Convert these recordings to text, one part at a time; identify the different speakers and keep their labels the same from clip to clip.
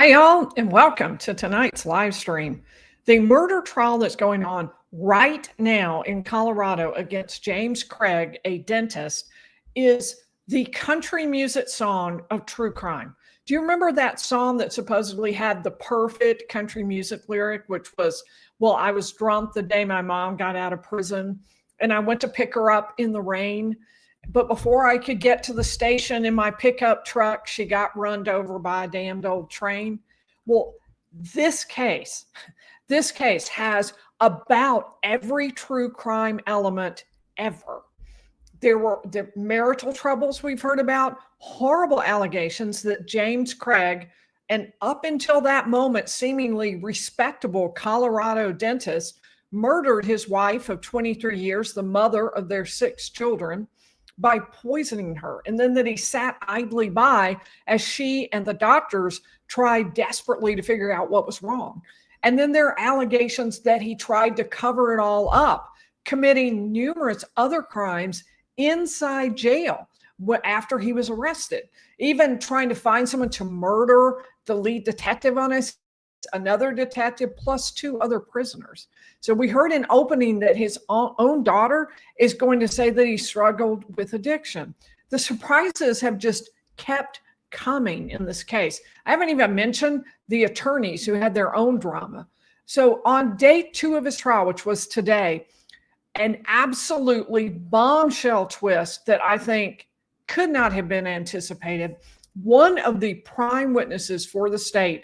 Speaker 1: Hey, y'all, and welcome to tonight's live stream. The murder trial that's going on right now in Colorado against James Craig, a dentist, is the country music song of true crime. Do you remember that song that supposedly had the perfect country music lyric, which was, well, I was drunk the day my mom got out of prison, and I went to pick her up in the rain. But before I could get to the station in my pickup truck, she got run over by a damned old train. Well, this case has about every true crime element ever. There were the marital troubles we've heard about, horrible allegations that James Craig, and up until that moment, seemingly respectable Colorado dentist, murdered his wife of 23 years, the mother of their 6 children, by poisoning her, and then that he sat idly by as she and the doctors tried desperately to figure out what was wrong. And then there are allegations that he tried to cover it all up, committing numerous other crimes inside jail after he was arrested, even trying to find someone to murder the lead detective on us, another detective, plus 2 other prisoners. So we heard in opening that his own daughter is going to say that he struggled with addiction. The surprises have just kept coming in this case. I haven't even mentioned the attorneys who had their own drama. So on day 2 of his trial, which was today, an absolutely bombshell twist that I think could not have been anticipated. One of the prime witnesses for the state,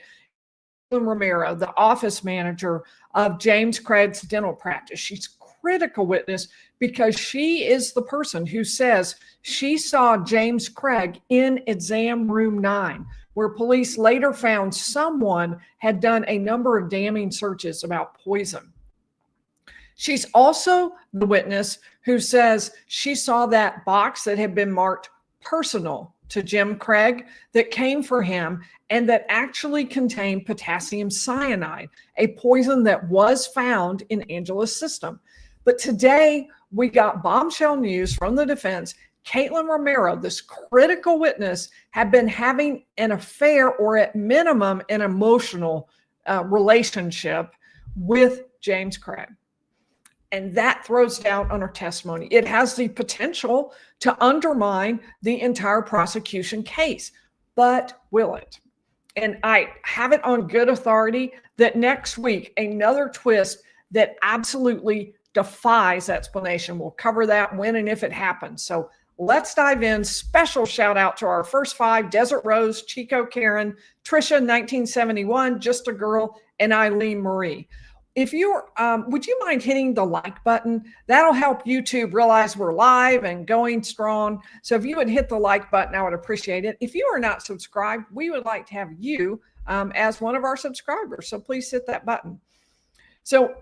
Speaker 1: Caitlyn Romero, the office manager of James Craig's dental practice. She's a critical witness because she is the person who says she saw James Craig in exam room 9, where police later found someone had done a number of damning searches about poison. She's also the witness who says she saw that box that had been marked personal to Jim Craig that came for him and that actually contained potassium cyanide, a poison that was found in Angela's system. But today we got bombshell news from the defense. Caitlyn Romero, this critical witness, had been having an affair, or at minimum an emotional relationship with James Craig. And that throws doubt on her testimony. It has the potential to undermine the entire prosecution case, but will it? And I have it on good authority that next week, another twist that absolutely defies explanation. We'll cover that when and if it happens. So let's dive in. Special shout out to our first 5, Desert Rose, Chico Karen, Trisha 1971, Just a Girl, and Eileen Marie. If you're, would you mind hitting the like button? That'll help YouTube realize we're live and going strong. So if you would hit the like button, I would appreciate it. If you are not subscribed, we would like to have you as one of our subscribers. So please hit that button. So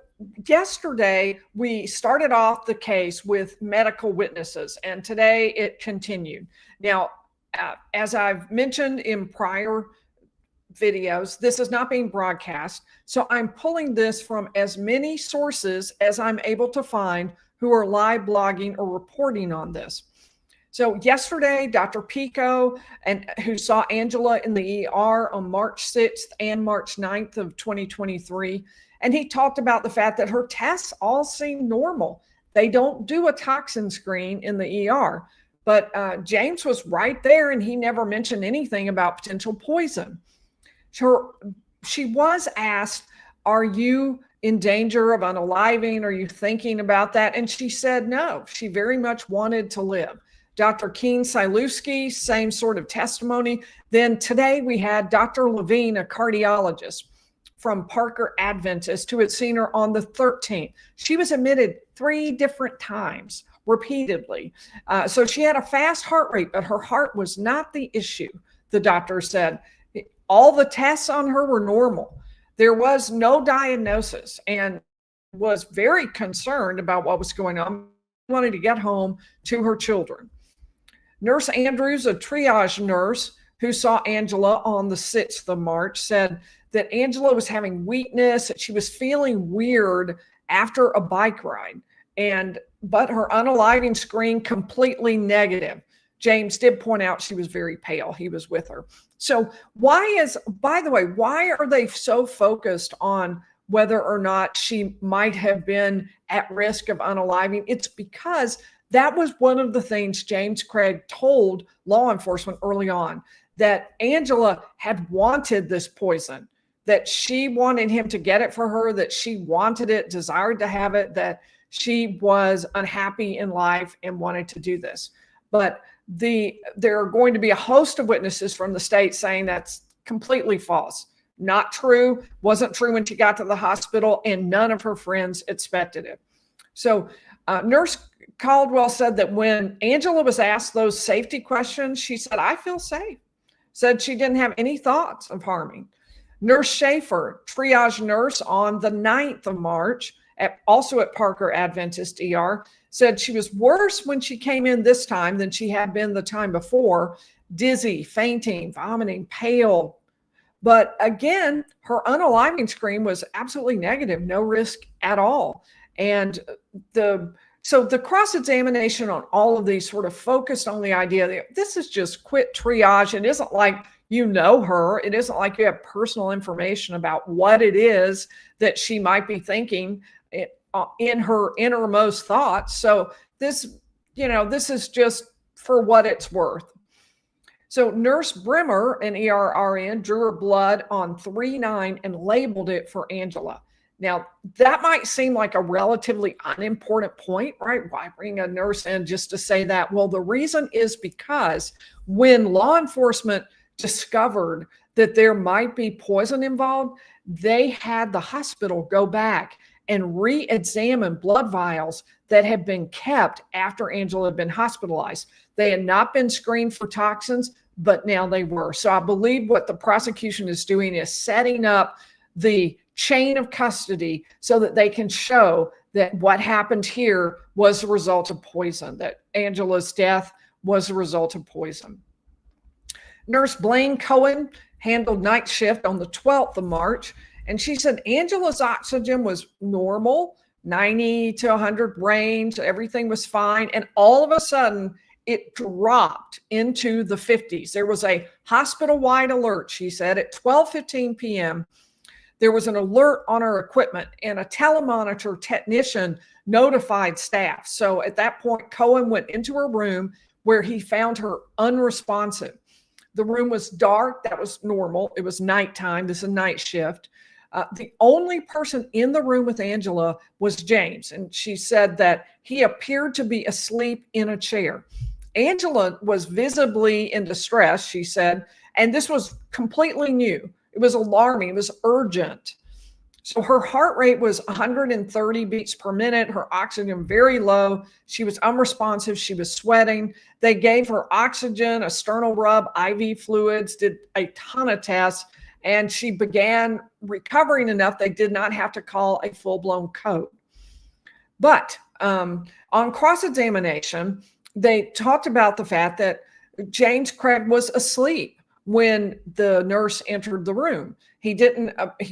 Speaker 1: yesterday, we started off the case with medical witnesses, and today it continued. Now, as I've mentioned in prior videos, this is not being broadcast, so I'm pulling this from as many sources as I'm able to find who are live blogging or reporting on this. So yesterday, Dr. Pico, who saw Angela in the ER on March 6th and March 9th of 2023, and he talked about the fact that her tests all seem normal. They don't do a toxin screen in the ER, but James was right there, and he never mentioned anything about potential poison. She was asked, are you in danger of unaliving? Are you thinking about that? And she said no, she very much wanted to live. Dr. Keen Silewski, same sort of testimony. Then today we had Dr. Levine, a cardiologist from Parker Adventist, who had seen her on the 13th. She was admitted 3 different times, repeatedly. So she had a fast heart rate, but her heart was not the issue, the doctor said. All the tests on her were normal. There was no diagnosis, and was very concerned about what was going on. Wanted to get home to her children. Nurse Andrews, a triage nurse who saw Angela on the 6th of March, said that Angela was having weakness. She was feeling weird after a bike ride, but her unaliving screen completely negative. James did point out she was very pale. He was with her. So by the way, why are they so focused on whether or not she might have been at risk of unaliving? It's because that was one of the things James Craig told law enforcement early on, that Angela had wanted this poison, that she wanted him to get it for her, that she wanted it, desired to have it, that she was unhappy in life and wanted to do this. But there are going to be a host of witnesses from the state saying that's completely false, not true, wasn't true when she got to the hospital, and none of her friends expected it. So Nurse Caldwell said that when Angela was asked those safety questions, she said, "I feel safe," said she didn't have any thoughts of harming. Nurse Schaefer, triage nurse on the 9th of March, also at Parker Adventist ER, said she was worse when she came in this time than she had been the time before, dizzy, fainting, vomiting, pale. But again, her unaliving screen was absolutely negative, no risk at all. And so the cross-examination on all of these sort of focused on the idea that this is just quit triage. It isn't like you know her. It isn't like you have personal information about what it is that she might be thinking in her innermost thoughts. So this is just for what it's worth. So Nurse Brimmer, an ER RN, drew her blood on 3/9 and labeled it for Angela. Now, that might seem like a relatively unimportant point, right? Why bring a nurse in just to say that? Well, the reason is because when law enforcement discovered that there might be poison involved, they had the hospital go back and re-examine blood vials that had been kept after Angela had been hospitalized. They had not been screened for toxins, but now they were. So I believe what the prosecution is doing is setting up the chain of custody so that they can show that what happened here was the result of poison, that Angela's death was the result of poison. Nurse Blaine Cohen handled night shift on the 12th of March, and she said Angela's oxygen was normal, 90 to 100 range, everything was fine, and all of a sudden it dropped into the 50s. There was a hospital-wide alert, she said, at 12:15 p.m. There was an alert on her equipment, and a telemonitor technician notified staff. So at that point, Cohen went into her room where he found her unresponsive. The room was dark. That was normal. It was nighttime. This is a night shift. The only person in the room with Angela was James, and she said that he appeared to be asleep in a chair. Angela was visibly in distress, she said, and this was completely new. It was alarming. It was urgent. So her heart rate was 130 beats per minute. Her oxygen very low. She was unresponsive. She was sweating. They gave her oxygen, a sternal rub, IV fluids, did a ton of tests, and she began recovering enough they did not have to call a full-blown code. But on cross-examination, they talked about the fact that James Craig was asleep when the nurse entered the room. He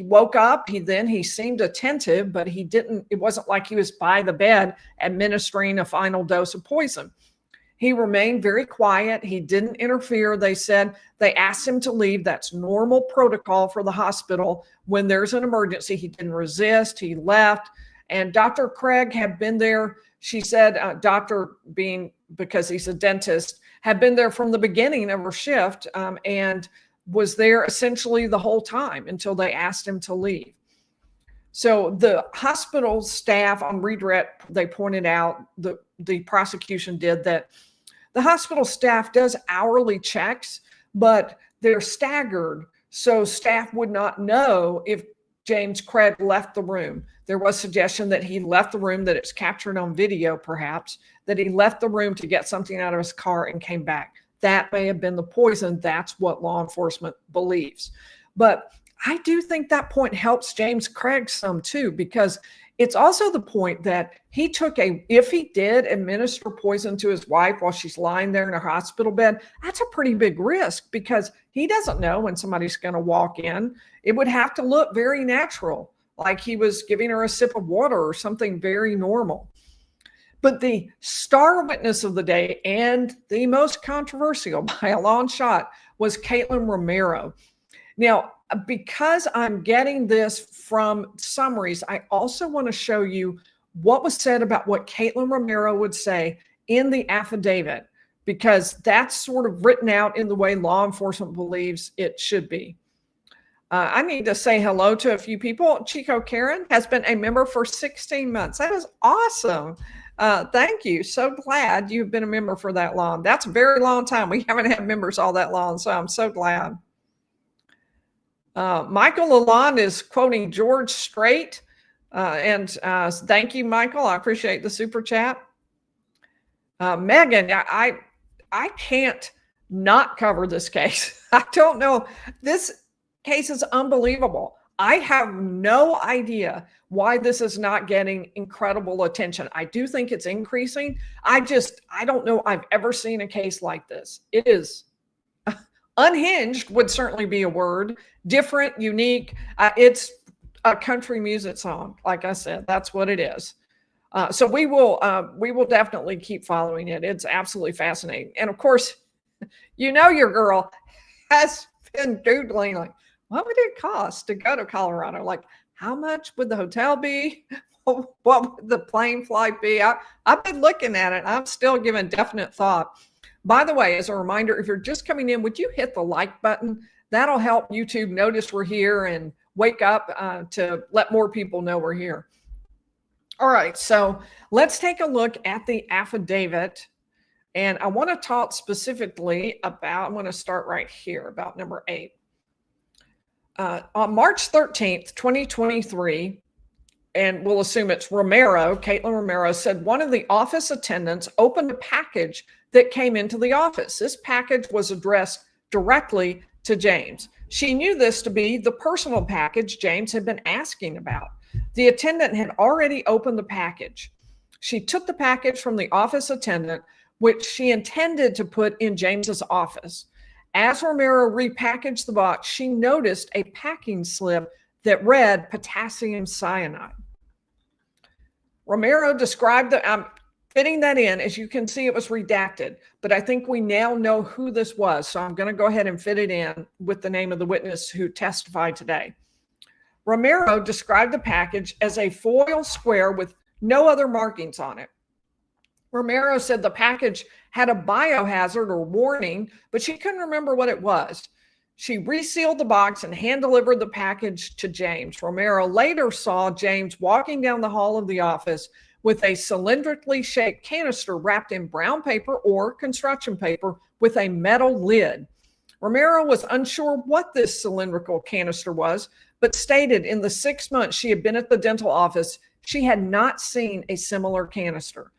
Speaker 1: woke up, he seemed attentive, but it wasn't like he was by the bed administering a final dose of poison. He remained very quiet. He didn't interfere. They said they asked him to leave. That's normal protocol for the hospital. When there's an emergency, he didn't resist. He left. And Dr. Craig had been there. She said, doctor being, because he's a dentist, had been there from the beginning of her shift and was there essentially the whole time until they asked him to leave. So the hospital staff on redirect, they pointed out, the prosecution did, that the hospital staff does hourly checks, but they're staggered, so staff would not know if James Craig left the room. There was suggestion that he left the room, that it's captured on video perhaps, that he left the room to get something out of his car and came back. That may have been the poison. That's what law enforcement believes. But I do think that point helps James Craig some too, because it's also the point that if he did administer poison to his wife while she's lying there in her hospital bed, that's a pretty big risk because he doesn't know when somebody's going to walk in. It would have to look very natural, like he was giving her a sip of water or something very normal. But the star witness of the day and the most controversial by a long shot was Caitlyn Romero. Now, because I'm getting this from summaries, I also want to show you what was said about what Caitlyn Romero would say in the affidavit, because that's sort of written out in the way law enforcement believes it should be. I need to say hello to a few people. Chico Karen has been a member for 16 months. That is awesome. Thank you. So glad you've been a member for that long. That's a very long time. We haven't had members all that long, so I'm so glad. Michael Lalonde is quoting George Strait. Thank you, Michael. I appreciate the super chat. Megan, I can't not cover this case. I don't know. This case is unbelievable. I have no idea why this is not getting incredible attention. I do think it's increasing. I don't know I've ever seen a case like this. It is unhinged would certainly be a word. Different, unique. It's a country music song. Like I said, that's what it is. So we will definitely keep following it. It's absolutely fascinating. And of course, your girl has been Googling, like, what would it cost to go to Colorado? Like, how much would the hotel be? What would the plane flight be? I've been looking at it. I'm still giving definite thought. By the way, as a reminder, if you're just coming in, would you hit the like button? That'll help YouTube notice we're here and wake up to let more people know we're here. All right, so let's take a look at the affidavit. And I want to talk specifically about, I'm going to start right here, about number 8. On March 13th, 2023, and we'll assume it's Romero, Caitlyn Romero, said one of the office attendants opened a package that came into the office. This package was addressed directly to James. She knew this to be the personal package James had been asking about. The attendant had already opened the package. She took the package from the office attendant, which she intended to put in James's office. As Romero repackaged the box, she noticed a packing slip that read potassium cyanide. Romero described I'm fitting that in. As you can see, it was redacted, but I think we now know who this was. So I'm going to go ahead and fit it in with the name of the witness who testified today. Romero described the package as a foil square with no other markings on it. Romero said the package had a biohazard or warning, but she couldn't remember what it was. She resealed the box and hand-delivered the package to James. Romero later saw James walking down the hall of the office with a cylindrically shaped canister wrapped in brown paper or construction paper with a metal lid. Romero was unsure what this cylindrical canister was, but stated in the 6 months she had been at the dental office, she had not seen a similar canister.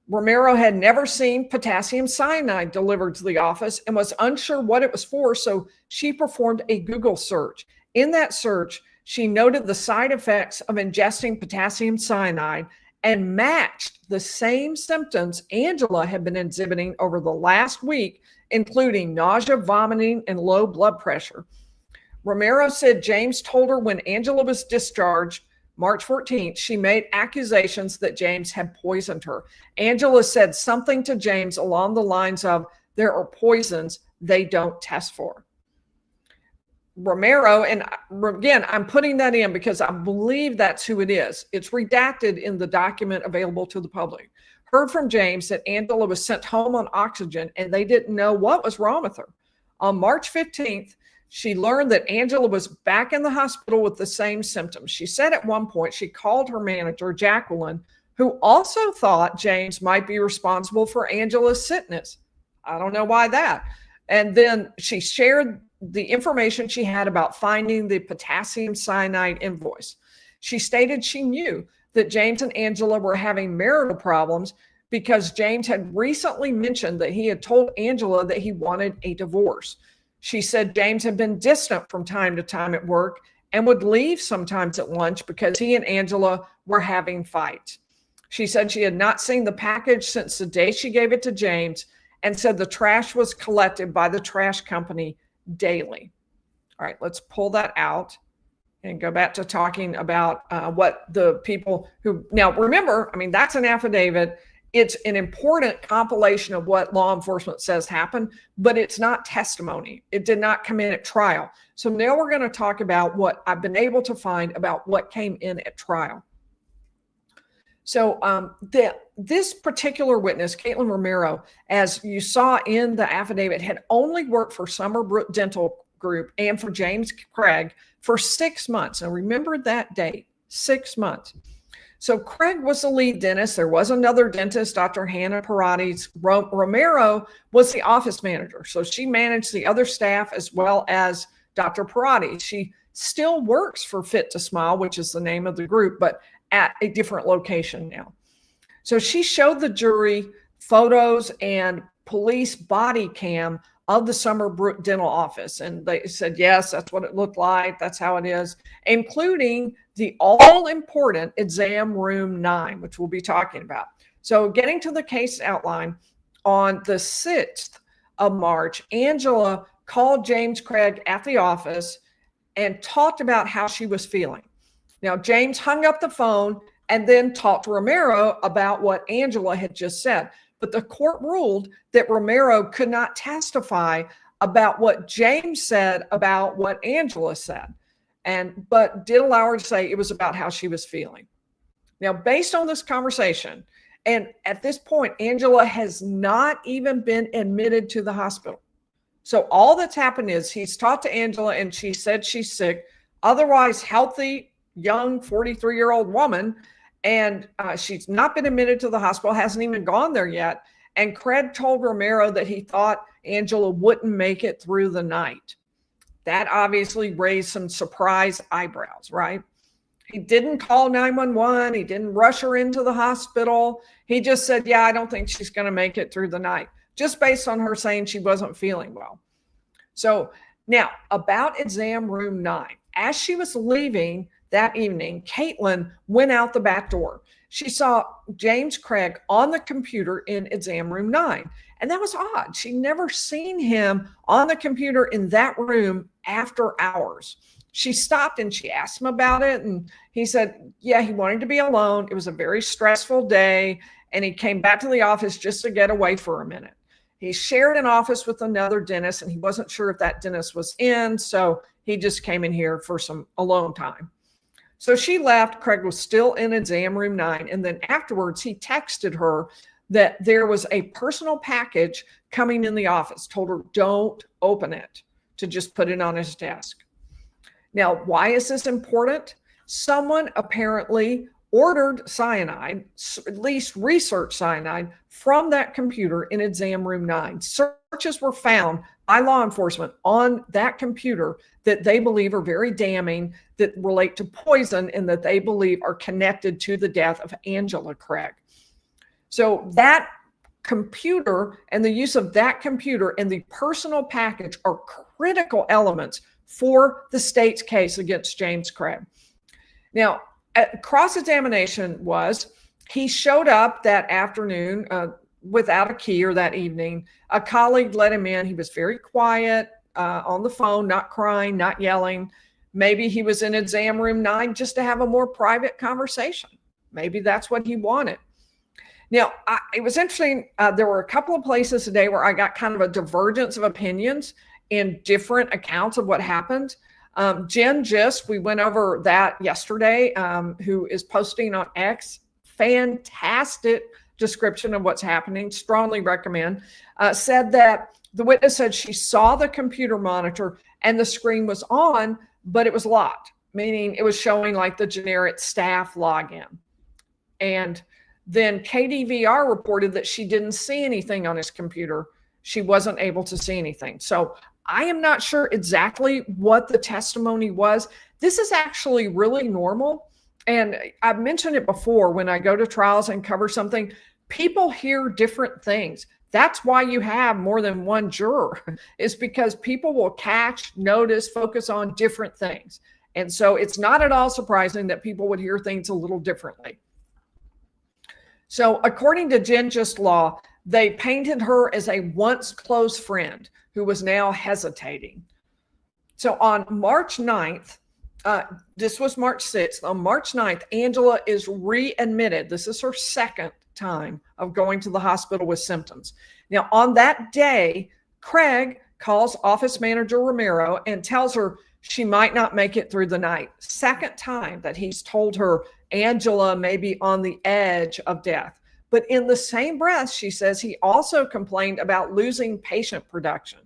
Speaker 1: Romero had never seen potassium cyanide delivered to the office and was unsure what it was for, so she performed a Google search. In that search, she noted the side effects of ingesting potassium cyanide and matched the same symptoms Angela had been exhibiting over the last week, including nausea, vomiting, and low blood pressure. Romero said James told her when Angela was discharged, March 14th, she made accusations that James had poisoned her. Angela said something to James along the lines of, there are poisons they don't test for. Romero, and again, I'm putting that in because I believe that's who it is. It's redacted in the document available to the public. Heard from James that Angela was sent home on oxygen and they didn't know what was wrong with her. On March 15th, she learned that Angela was back in the hospital with the same symptoms. She said at one point she called her manager, Jacqueline, who also thought James might be responsible for Angela's sickness. I don't know why that. And then she shared the information she had about finding the potassium cyanide invoice. She stated she knew that James and Angela were having marital problems because James had recently mentioned that he had told Angela that he wanted a divorce. She said James had been distant from time to time at work and would leave sometimes at lunch because he and Angela were having fights. She said she had not seen the package since the day she gave it to James and said the trash was collected by the trash company daily. All right, let's pull that out and go back to talking about what the people who, now remember, I mean, that's an affidavit it's an important compilation of what law enforcement says happened, but it's not testimony. It did not come in at trial. So now we're going to talk about what I've been able to find about what came in at trial. So this particular witness, Caitlyn Romero, as you saw in the affidavit, had only worked for Summerbrook Dental Group and for James Craig for 6 months. And remember that date, 6 months. So Craig was the lead dentist. There was another dentist, Dr. Hannah Parates. Romero was the office manager. So she managed the other staff as well as Dr. Parates. She still works for Fit to Smile, which is the name of the group, but at a different location now. So she showed the jury photos and police body cam of the Summerbrook Dental office. And they said, yes, that's what it looked like. That's how it is, including the all-important exam room 9, which we'll be talking about. So getting to the case outline, on the 6th of March, Angela called James Craig at the office and talked about how she was feeling. Now, James hung up the phone and then talked to Romero about what Angela had just said. But the court ruled that Romero could not testify about what James said about what Angela said, but did allow her to say it was about how she was feeling. Now, based on this conversation, and at this point, Angela has not even been admitted to the hospital. So all that's happened is he's talked to Angela and she said she's sick, otherwise healthy, young 43-year-old woman, and she's not been admitted to the hospital, hasn't even gone there yet. And Craig told Romero that he thought Angela wouldn't make it through the night. That obviously raised some surprise eyebrows, right? He didn't call 911. He didn't rush her into the hospital. He just said, yeah, I don't think she's going to make it through the night, just based on her saying she wasn't feeling well. So now about exam room 9, as she was leaving that evening, Caitlyn went out the back door. She saw James Craig on the computer in exam room 9. And that was odd. She'd never seen him on the computer in that room after hours. She stopped and she asked him about it. And he said, yeah, he wanted to be alone. It was a very stressful day. And he came back to the office just to get away for a minute. He shared an office with another dentist and he wasn't sure if that dentist was in. So he just came in here for some alone time. So she left. Craig was still in exam room 9. And then afterwards, he texted her that there was a personal package coming in the office, told her don't open it, to just put it on his desk. Now, why is this important? Someone apparently ordered cyanide, at least research cyanide, from that computer in exam room 9. Searches were found by law enforcement on that computer that they believe are very damning, that relate to poison, and that they believe are connected to the death of Angela Craig. So that computer and the use of that computer and the personal package are critical elements for the state's case against James Craig. Now, cross-examination was, he showed up that afternoon without a key, or that evening. A colleague let him in. He was very quiet on the phone, not crying, not yelling. Maybe he was in exam room 9 just to have a more private conversation. Maybe that's what he wanted. Now, it was interesting. There were a couple of places today where I got kind of a divergence of opinions in different accounts of what happened. Jen Gist, we went over that yesterday, who is posting on X, fantastic description of what's happening, strongly recommend, said that the witness said she saw the computer monitor and the screen was on, but it was locked, meaning it was showing like the generic staff login. And then KDVR reported that she didn't see anything on his computer. She wasn't able to see anything. So I am not sure exactly what the testimony was. This is actually really normal. And I've mentioned it before, when I go to trials and cover something, people hear different things. That's why you have more than one juror, is because people will catch, notice, focus on different things. And so it's not at all surprising that people would hear things a little differently. So according to Jen Gist law, they painted her as a once close friend who was now hesitating. So on March 9th, this was March 6th. On March 9th, Angela is readmitted. This is her second time of going to the hospital with symptoms. Now, on that day, Craig calls office manager Romero and tells her she might not make it through the night. Second time that he's told her Angela may be on the edge of death. But in the same breath, she says he also complained about losing patient production.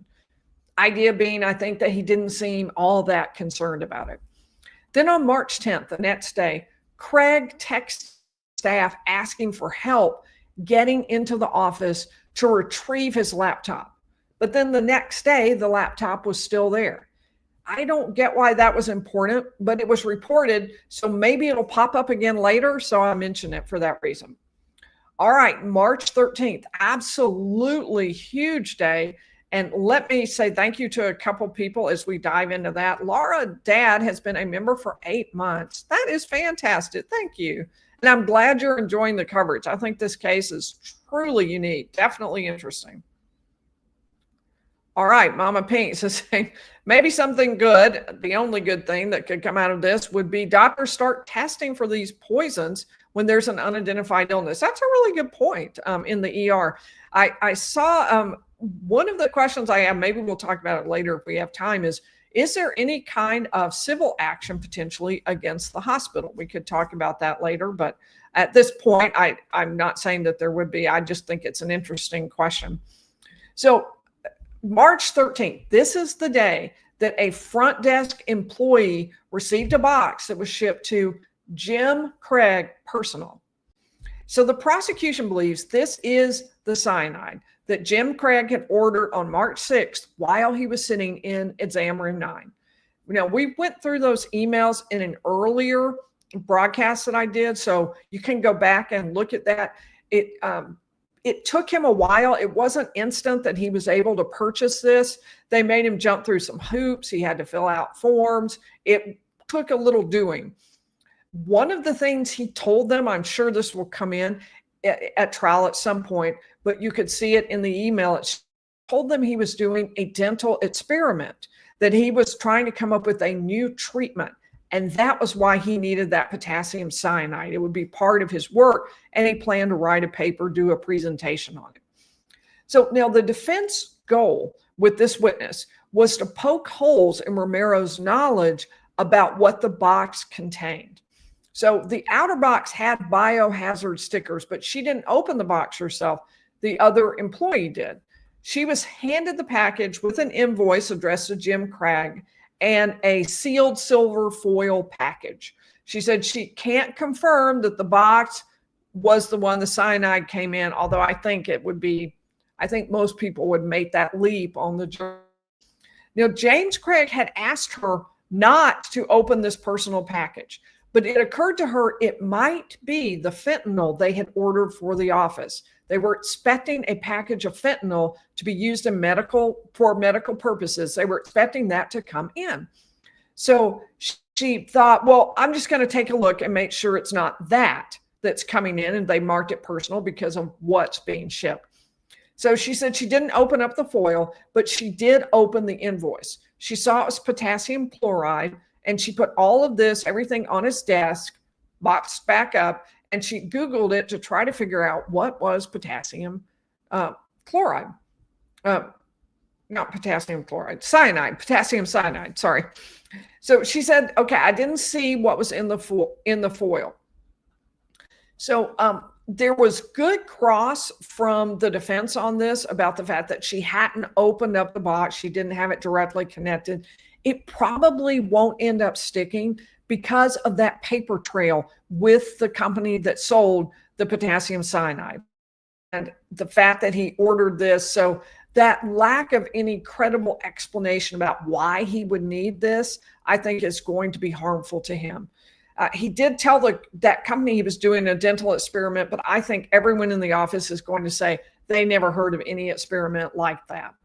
Speaker 1: Idea being, I think, that he didn't seem all that concerned about it. Then on March 10th, the next day, Craig texts staff asking for help getting into the office to retrieve his laptop. But then the next day, the laptop was still there. I don't get why that was important, but it was reported, so maybe it'll pop up again later, so I mention it for that reason. All right, March 13th, absolutely huge day. And let me say thank you to a couple people as we dive into that. Laura Dad has been a member for 8 months. That is fantastic. Thank you. And I'm glad you're enjoying the coverage. I think this case is truly unique, definitely interesting. All right, Mama Pinks is saying maybe something good. The only good thing that could come out of this would be doctors start testing for these poisons when there's an unidentified illness. That's a really good point in the ER. I saw one of the questions I have, maybe we'll talk about it later if we have time, is there any kind of civil action potentially against the hospital? We could talk about that later, but at this point, I'm not saying that there would be. I just think it's an interesting question. So March 13th, this is the day that a front desk employee received a box that was shipped to Jim Craig personal. So the prosecution believes this is the cyanide that Jim Craig had ordered on March 6th while he was sitting in exam room 9. Now, we went through those emails in an earlier broadcast that I did, so you can go back and look at that. It took him a while. It wasn't instant that he was able to purchase this. They made him jump through some hoops. He had to fill out forms. It took a little doing. One of the things he told them, I'm sure this will come in at trial at some point, but you could see it in the email. It told them he was doing a dental experiment, that he was trying to come up with a new treatment. And that was why he needed that potassium cyanide. It would be part of his work, and he planned to write a paper, do a presentation on it. So now the defense goal with this witness was to poke holes in Romero's knowledge about what the box contained. So the outer box had biohazard stickers, but she didn't open the box herself. The other employee did. She was handed the package with an invoice addressed to Jim Craig and a sealed silver foil package. She said she can't confirm that the box was the one the cyanide came in, although I think most people would make that leap on the jury. Now, James Craig had asked her not to open this personal package, but it occurred to her it might be the fentanyl they had ordered for the office. They were expecting a package of fentanyl to be used for medical purposes. They were expecting that to come in. So she thought, well, I'm just going to take a look and make sure it's not that's coming in. And they marked it personal because of what's being shipped. So she said she didn't open up the foil, but she did open the invoice. She saw it was potassium chloride, and she put all of this, everything on his desk, boxed back up, and she Googled it to try to figure out what was potassium chloride. Not potassium chloride, cyanide, potassium cyanide, sorry. So she said, okay, I didn't see what was in the foil. So there was good cross from the defense on this about the fact that she hadn't opened up the box. She didn't have it directly connected. It probably won't end up sticking because of that paper trail with the company that sold the potassium cyanide and the fact that he ordered this. So that lack of any credible explanation about why he would need this, I think is going to be harmful to him. He did tell that company he was doing a dental experiment, but I think everyone in the office is going to say they never heard of any experiment like that.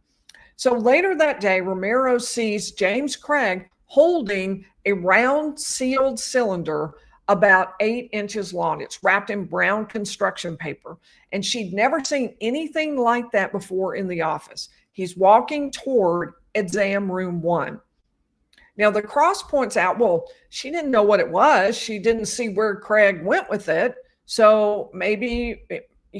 Speaker 1: So later that day, Romero sees James Craig holding a round sealed cylinder about 8 inches long. It's wrapped in brown construction paper, and she'd never seen anything like that before in the office. He's walking toward exam room 1. Now, the cross points out, well, she didn't know what it was. She didn't see where Craig went with it. So maybe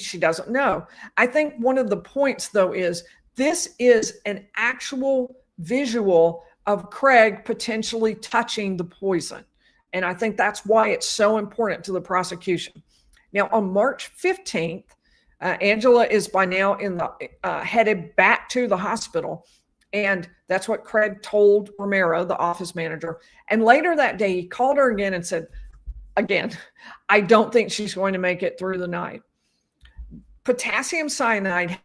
Speaker 1: she doesn't know. I think one of the points, though, is this is an actual visual of Craig potentially touching the poison. And I think that's why it's so important to the prosecution. Now, on March 15th, Angela is by now headed back to the hospital. And that's what Craig told Romero, the office manager. And later that day, he called her again and said, again, I don't think she's going to make it through the night. Potassium cyanide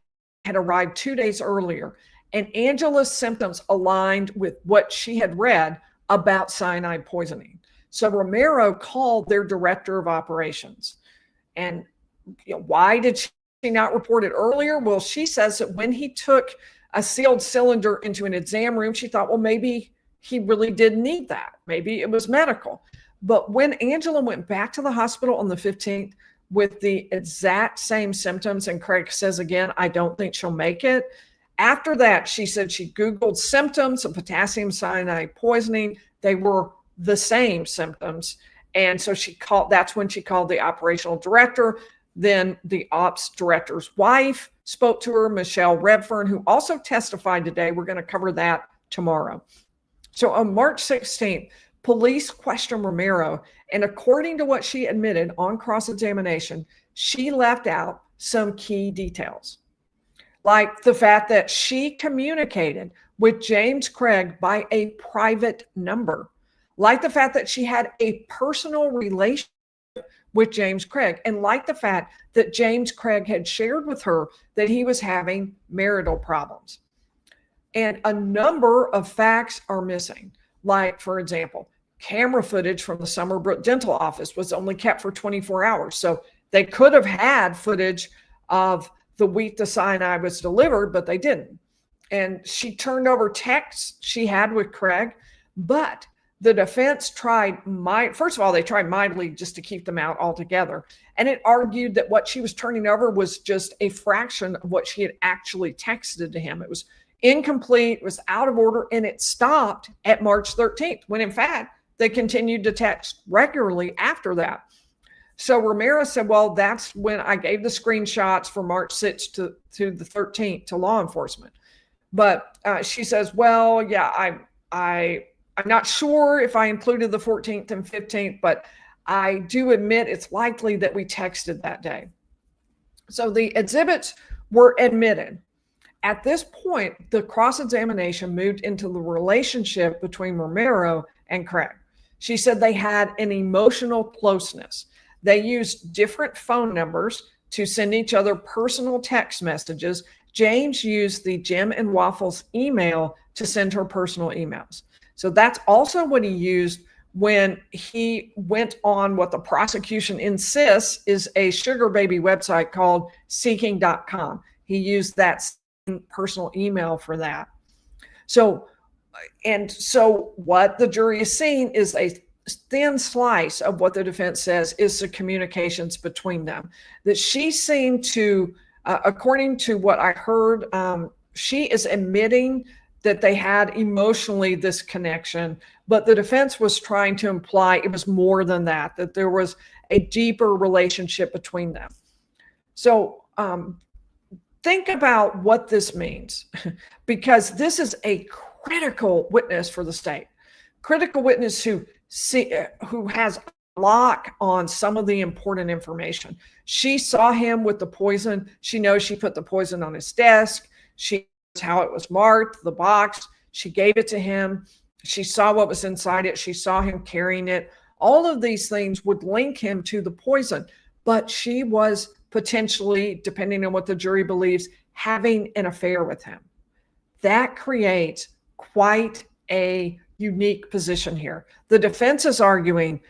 Speaker 1: had arrived 2 days earlier, and Angela's symptoms aligned with what she had read about cyanide poisoning. So Romero called their director of operations. And why did she not report it earlier? Well, she says that when he took a sealed cylinder into an exam room, she thought, well, maybe he really did need that. Maybe it was medical. But when Angela went back to the hospital on the 15th with the exact same symptoms, and Craig says again, I don't think she'll make it. After that, she said she Googled symptoms of potassium cyanide poisoning. They were the same symptoms. And so that's when she called the operational director. Then the ops director's wife spoke to her, Michelle Redfern, who also testified today. We're going to cover that tomorrow. So on March 16th, police questioned Romero, and according to what she admitted on cross-examination, she left out some key details, like the fact that she communicated with James Craig by a private number, like the fact that she had a personal relationship with James Craig, and like the fact that James Craig had shared with her that he was having marital problems. And a number of facts are missing. Like, for example, camera footage from the Summerbrook dental office was only kept for 24 hours. So they could have had footage of the week the cyanide was delivered, but they didn't. And she turned over texts she had with Craig, but the defense first of all, they tried mightily just to keep them out altogether. And it argued that what she was turning over was just a fraction of what she had actually texted to him. It was incomplete, it was out of order, and it stopped at March 13th, when in fact, they continued to text regularly after that. So Romero said, well, that's when I gave the screenshots from March 6th to the 13th to law enforcement. But she says, well, yeah, I'm not sure if I included the 14th and 15th, but I do admit it's likely that we texted that day. So the exhibits were admitted. At this point, the cross-examination moved into the relationship between Romero and Craig. She said they had an emotional closeness. They used different phone numbers to send each other personal text messages. James used the Jim and Waffles email to send her personal emails. So that's also what he used when he went on what the prosecution insists is a sugar baby website called seeking.com. He used that personal email for that. So what the jury is seeing is a thin slice of what the defense says is the communications between them. That she seemed to, according to what I heard, she is admitting that they had emotionally this connection, but the defense was trying to imply it was more than that, that there was a deeper relationship between them. So think about what this means, because this is a critical witness for the state, critical witness who has a lock on some of the important information. She saw him with the poison. She knows she put the poison on his desk. She how it was marked, the box. She gave it to him. She saw what was inside it. She saw him carrying it. All of these things would link him to the poison, but she was potentially, depending on what the jury believes, having an affair with him. That creates quite a unique position here. The defense is arguing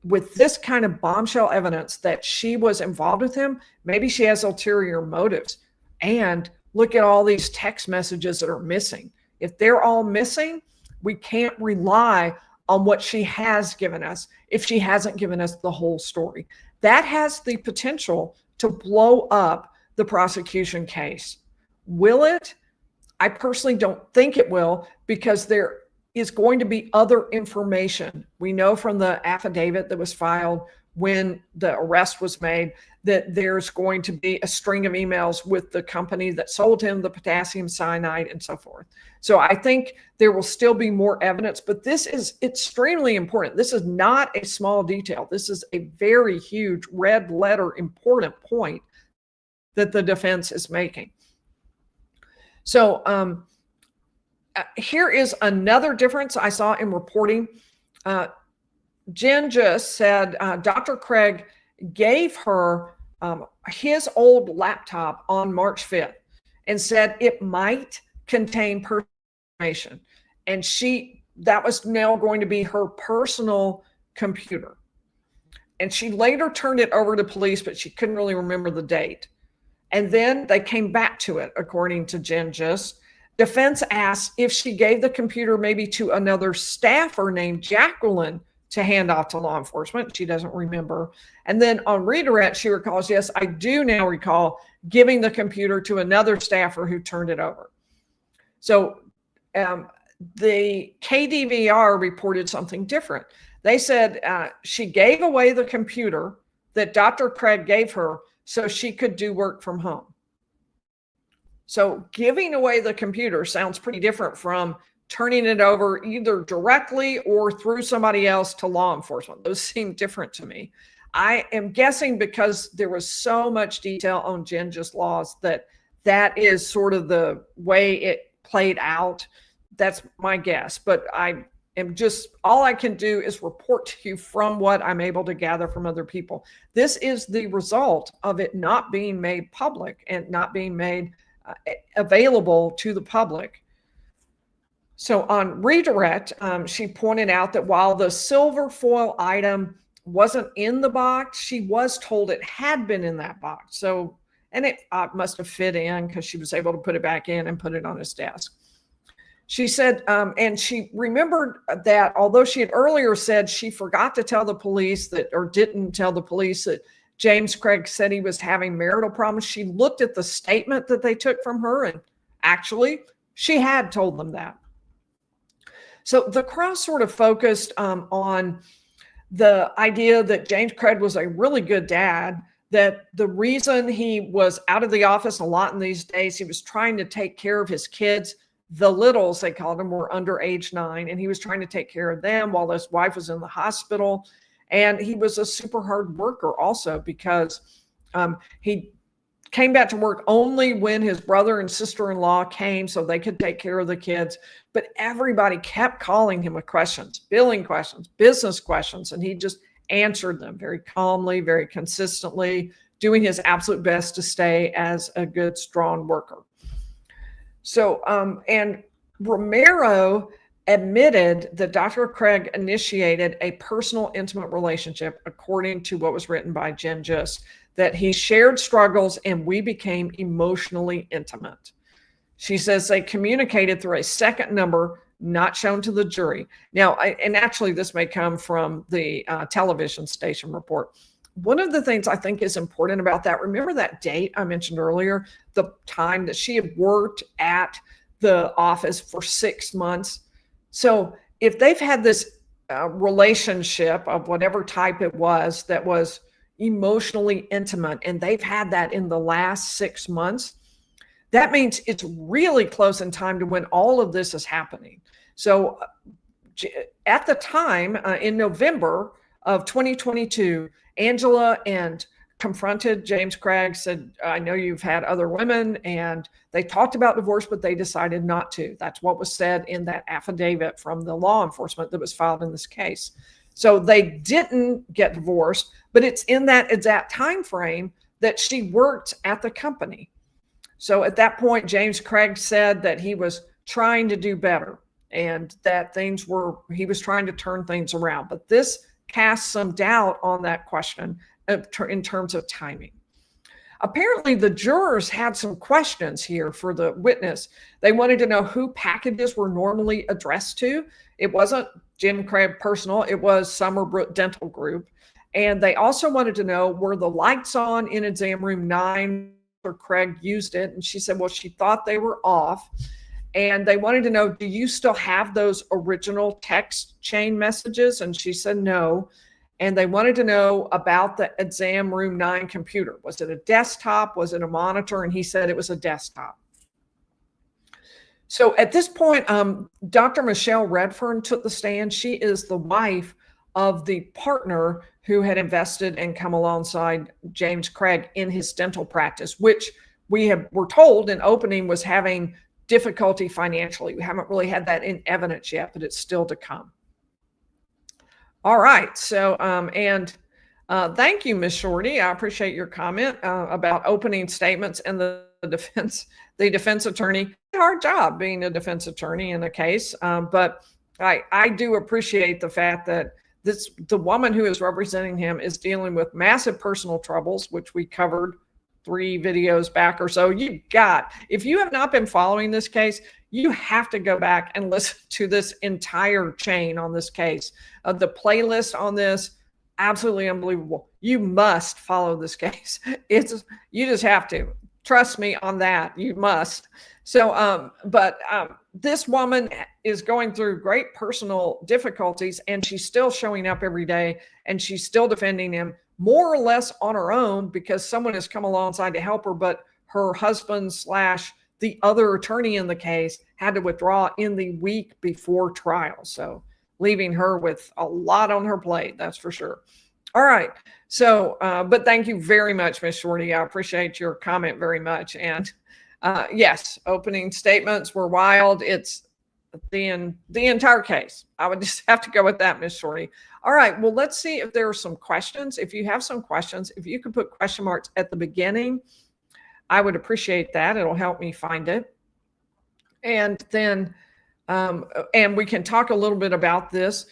Speaker 1: with this kind of bombshell evidence that she was involved with him. Maybe she has ulterior motives. And look at all these text messages that are missing. If they're all missing, we can't rely on what she has given us if she hasn't given us the whole story. That has the potential to blow up the prosecution case. Will it? I personally don't think it will, because there is going to be other information. We know from the affidavit that was filed when the arrest was made, that there's going to be a string of emails with the company that sold him the potassium cyanide and so forth. So I think there will still be more evidence, but this is extremely important. This is not a small detail. This is a very huge red letter important point that the defense is making. So here is another difference I saw in reporting. Jen just said Dr. Craig gave her his old laptop on March 5th and said it might contain personal information. And that was now going to be her personal computer. And she later turned it over to police, but she couldn't really remember the date. And then they came back to it, according to Jen just. Defense asked if she gave the computer maybe to another staffer named Jacqueline to hand off to law enforcement. She doesn't remember. And then on redirect, she recalls, yes, I do now recall giving the computer to another staffer who turned it over. So the KDVR reported something different. They said she gave away the computer that Dr. Craig gave her so she could do work from home. So giving away the computer sounds pretty different from turning it over either directly or through somebody else to law enforcement. Those seem different to me. I am guessing because there was so much detail on Ginger's laws that is sort of the way it played out. That's my guess. But I am just, all I can do is report to you from what I'm able to gather from other people. This is the result of it not being made public and not being made available to the public. So on redirect, she pointed out that while the silver foil item wasn't in the box, she was told it had been in that box. So, and it must have fit in because she was able to put it back in and put it on his desk. She said, and she remembered that although she had earlier said she forgot to tell the police that, or didn't tell the police that James Craig said he was having marital problems, she looked at the statement that they took from her, and actually she had told them that. So the cross sort of focused on the idea that James Craig was a really good dad, that the reason he was out of the office a lot in these days, he was trying to take care of his kids. The littles, they called them, were under age 9, and he was trying to take care of them while his wife was in the hospital. And he was a super hard worker also because he came back to work only when his brother and sister-in-law came so they could take care of the kids. But everybody kept calling him with questions, billing questions, business questions, and he just answered them very calmly, very consistently, doing his absolute best to stay as a good, strong worker. So, and Romero admitted that Dr. Craig initiated a personal, intimate relationship, according to what was written by Jen Just, that he shared struggles and we became emotionally intimate. She says they communicated through a second number not shown to the jury. Now, and actually this may come from the television station report. One of the things I think is important about that, remember that date I mentioned earlier, the time that she had worked at the office for 6 months. So if they've had this relationship of whatever type it was that was emotionally intimate, and they've had that in the last 6 months, that means it's really close in time to when all of this is happening. So at the time, in November of 2022, Angela and confronted James Craig, said, I know you've had other women, and they talked about divorce, but they decided not to. That's what was said in that affidavit from the law enforcement that was filed in this case. So they didn't get divorced, but it's in that exact time frame that she worked at the company. So at that point, James Craig said that he was trying to do better and that he was trying to turn things around. But this casts some doubt on that question in terms of timing. Apparently, the jurors had some questions here for the witness. They wanted to know who packages were normally addressed to. It wasn't Jim Craig personal, it was Summerbrook Dental Group. And they also wanted to know, were the lights on in exam room 9 or Craig used it? And she said, well, she thought they were off. And they wanted to know, do you still have those original text chain messages? And she said no. and they wanted to know about the exam room 9 computer. Was it a desktop? Was it a monitor? And he said it was a desktop. So at this point, Dr. Michelle Redfern took the stand. She is the wife of the partner who had invested and come alongside James Craig in his dental practice, which were told in opening was having difficulty financially. We haven't really had that in evidence yet, but it's still to come. All right. So, thank you, Ms. Shorty. I appreciate your comment about opening statements and the defense attorney. Hard job being a defense attorney in a case. But I do appreciate the fact that the woman who is representing him is dealing with massive personal troubles, which we covered 3 videos back or so. If you have not been following this case, you have to go back and listen to this entire chain on this case. The playlist on this, absolutely unbelievable. You must follow this case. You just have to. Trust me on that. You must. So, this woman is going through great personal difficulties, and she's still showing up every day, and she's still defending him more or less on her own because someone has come alongside to help her, but her husband / the other attorney in the case had to withdraw in the week before trial. So leaving her with a lot on her plate, that's for sure. All right. So, but thank you very much, Ms. Shorty. I appreciate your comment very much. And yes, opening statements were wild. It's the entire case. I would just have to go with that, Ms. Shorty. All right. Well, let's see if there are some questions. If you have some questions, if you could put question marks at the beginning, I would appreciate that. It'll help me find it. And then, and we can talk a little bit about this.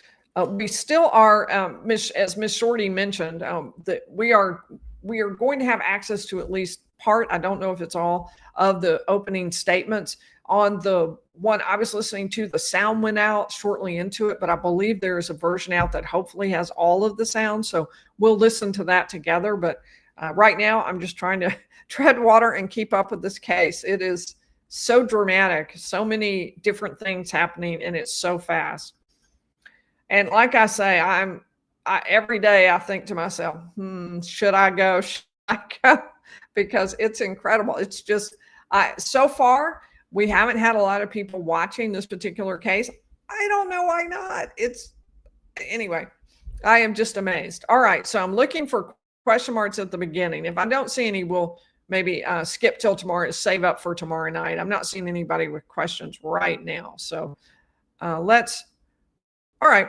Speaker 1: We still are, as Ms. Shorty mentioned, that we are going to have access to at least part, I don't know if it's all, of the opening statements. On the one I was listening to, the sound went out shortly into it, but I believe there is a version out that hopefully has all of the sound. So we'll listen to that together. But right now, I'm just trying to tread water and keep up with this case. It is so dramatic, so many different things happening, and it's so fast. And like I say, every day I think to myself, should I go? Should I go? Because it's incredible. It's just, so far, we haven't had a lot of people watching this particular case. I don't know why not. Anyway, I am just amazed. All right. So I'm looking for question marks at the beginning. If I don't see any, we'll maybe skip till tomorrow, save up for tomorrow night. I'm not seeing anybody with questions right now. So all right,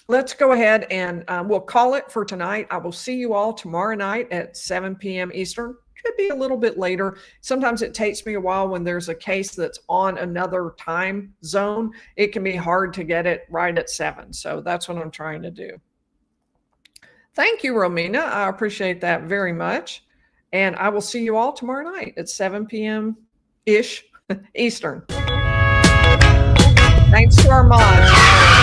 Speaker 1: let's go ahead and we'll call it for tonight. I will see you all tomorrow night at 7 p.m. Eastern. Could be a little bit later. Sometimes it takes me a while when there's a case that's on another time zone. It can be hard to get it right at 7. So that's what I'm trying to do. Thank you, Romina. I appreciate that very much. And I will see you all tomorrow night at 7 p.m.-ish Eastern. Thanks to our mods.